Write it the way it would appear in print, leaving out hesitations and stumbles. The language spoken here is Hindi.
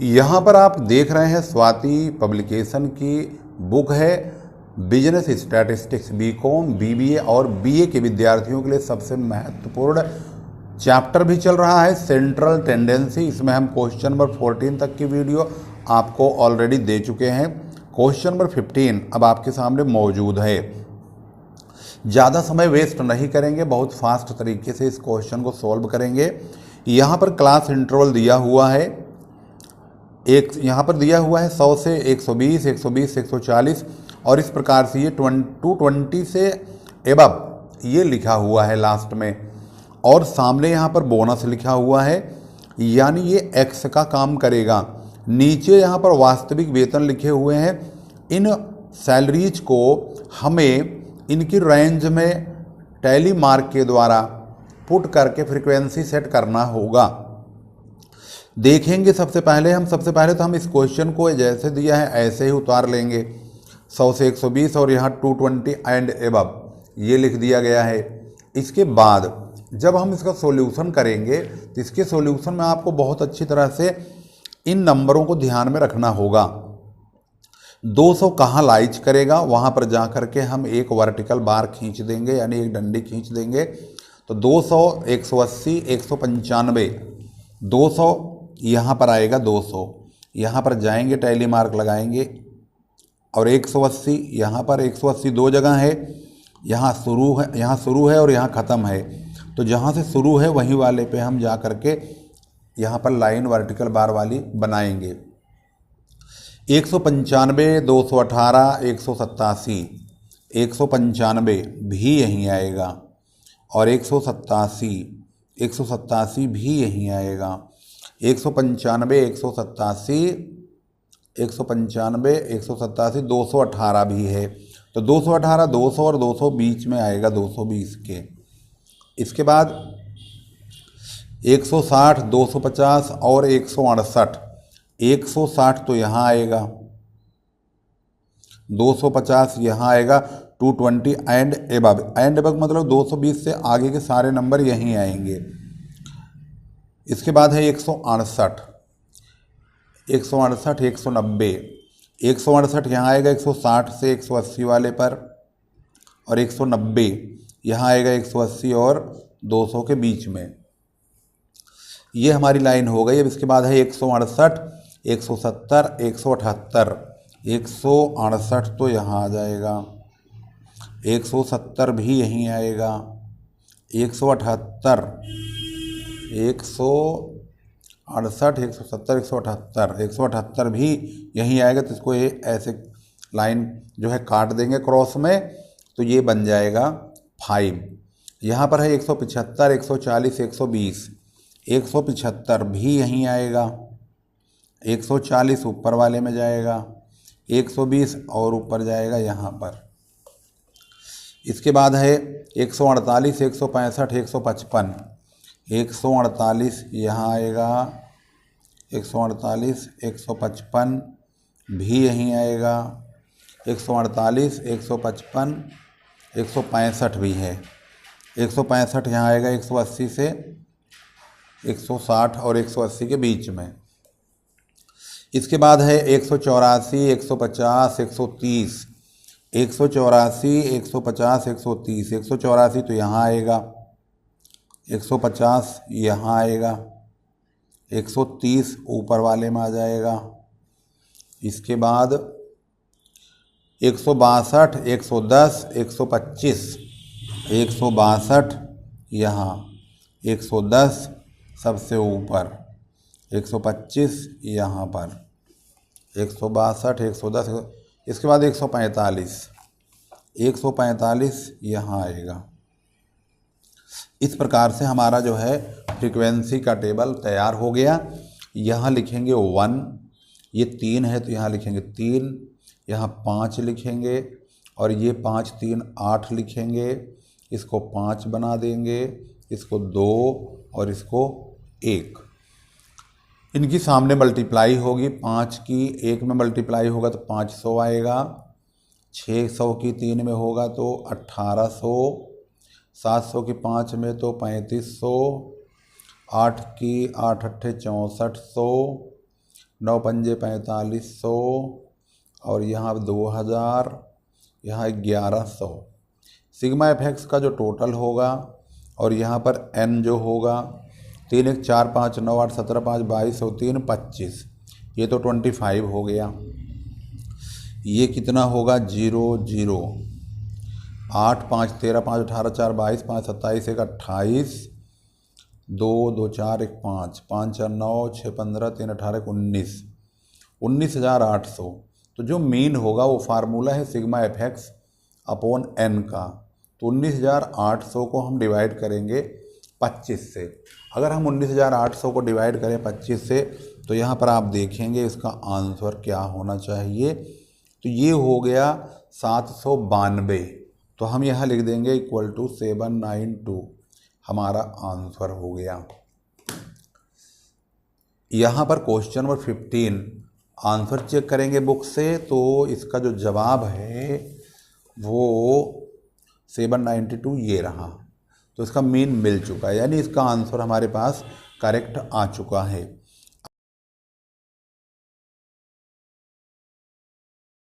यहाँ पर आप देख रहे हैं स्वाति पब्लिकेशन की बुक है बिजनेस स्टैटिस्टिक्स बीकॉम बीबीए और बीए के विद्यार्थियों के लिए सबसे महत्वपूर्ण चैप्टर भी चल रहा है सेंट्रल टेंडेंसी। इसमें हम क्वेश्चन नंबर 14 तक की वीडियो आपको ऑलरेडी दे चुके हैं। क्वेश्चन नंबर 15 अब आपके सामने मौजूद है। ज़्यादा समय वेस्ट नहीं करेंगे, बहुत फास्ट तरीके से इस क्वेश्चन को सॉल्व करेंगे। यहाँ पर क्लास इंटरवल दिया हुआ है, एक यहाँ पर दिया हुआ है 100 से 120, 120 से 140 और इस प्रकार से ये 220 से एबव ये लिखा हुआ है लास्ट में। और सामने यहाँ पर बोनस लिखा हुआ है, यानी ये एक्स का काम करेगा। नीचे यहाँ पर वास्तविक वेतन लिखे हुए हैं। इन सैलरीज को हमें इनकी रेंज में टैली मार्क के द्वारा पुट करके फ्रीक्वेंसी सेट करना होगा। देखेंगे सबसे पहले तो हम इस क्वेश्चन को जैसे दिया है ऐसे ही उतार लेंगे। 100 से 120 और यहाँ 220 एंड एबव ये लिख दिया गया है। इसके बाद जब हम इसका सॉल्यूशन करेंगे तो इसके सॉल्यूशन में आपको बहुत अच्छी तरह से इन नंबरों को ध्यान में रखना होगा। 200 कहाँ लाइज करेगा, वहाँ पर जा कर के हम एक वर्टिकल बार खींच देंगे, यानी एक डंडी खींच देंगे। तो 200, 180, 195, 200 यहाँ पर आएगा। 200 यहाँ पर जाएंगे, टैली मार्क लगाएंगे और 180 यहाँ पर। 180 दो जगह है, यहाँ शुरू है और यहाँ ख़त्म है। तो जहाँ से शुरू है वहीं वाले पे हम जा कर के यहाँ पर लाइन वर्टिकल बार वाली बनाएंगे। 195, 218, 187, 195 भी यहीं आएगा और 187 भी यहीं आएगा। 195, 187, 195, 187, 218 भी है। तो 218, 200 और 200 बीच में आएगा, 220 के। इसके बाद 160, 250 और 168। 160 तो यहाँ आएगा, 250 यहाँ आएगा, 220 एंड एबव। एंड एबव मतलब 220 से आगे के सारे नंबर यहीं आएंगे। इसके बाद है 168, 168, 190। 168 यहाँ आएगा 160 से 180 वाले पर और 190 यहाँ आएगा 180 और 200 के बीच में। ये हमारी लाइन हो गई। अब इसके बाद है 168, 170, 178। 168 तो यहाँ आ जाएगा, 170 भी यहीं आएगा, 178, 168, 170, 178, 178 भी यहीं आएगा। तो इसको ये ऐसे लाइन जो है काट देंगे क्रॉस में, तो ये बन जाएगा 5। यहाँ पर है 175, 140, 120। 175 भी यहीं आएगा, 140 ऊपर वाले में जाएगा, 120 और ऊपर जाएगा यहाँ पर। इसके बाद है 148, 165, 155। 148 यहाँ आएगा, 148, 155 भी यहीं आएगा, 148, 155, 165 भी है। 165 यहाँ आएगा 180 से 160 और 180 के बीच में। इसके बाद है 184, 150, 130। 184, 150, 130। 184 तो यहाँ आएगा, 150 यहाँ आएगा, 130 ऊपर वाले में आ जाएगा। इसके बाद 162, 110, 125। 162 यहाँ, 110 सबसे ऊपर, 125 यहाँ पर, 162, 110। इसके बाद 145, 145 यहाँ आएगा। इस प्रकार से हमारा जो है फ्रीक्वेंसी का टेबल तैयार हो गया। यहाँ लिखेंगे 1, ये 3 है तो यहाँ लिखेंगे 3, यहाँ 5 लिखेंगे और ये 5, 3, 8 लिखेंगे। इसको 5 बना देंगे, इसको 2 और इसको 1। इनकी सामने मल्टीप्लाई होगी, 5 की 1 में मल्टीप्लाई होगा तो 500 आएगा, 600 की 3 में होगा तो 1800, 700 की 5 में तो 3500, 8 की 8 अट्ठे 6400, 9 पंजे 4500 और यहाँ 2000, यहाँ 1100। सिग्मा FX का जो टोटल होगा और यहाँ पर N जो होगा 3 1 4 5 9 8 17 5 22 और 3 25, ये तो 25 हो गया। ये कितना होगा 0 0 8 5 13 5 18 4 22 5 27 1 28 2 2 4 1 5 5 4 9 6 15 3 18 19 19,800। तो जो मीन होगा वो फार्मूला है सिग्मा FX अपॉन N का। तो 19,800 को हम डिवाइड करेंगे 25 से। अगर हम 19,800 को डिवाइड करें 25 से तो यहाँ पर आप देखेंगे इसका आंसर क्या होना चाहिए। तो ये हो गया 792। तो हम यहाँ लिख देंगे इक्वल टू 792, हमारा आंसर हो गया। यहाँ पर क्वेश्चन नंबर 15 आंसर चेक करेंगे बुक से, तो इसका जो जवाब है वो 792 ये रहा। तो इसका मीन मिल चुका है, यानी इसका आंसर हमारे पास करेक्ट आ चुका है।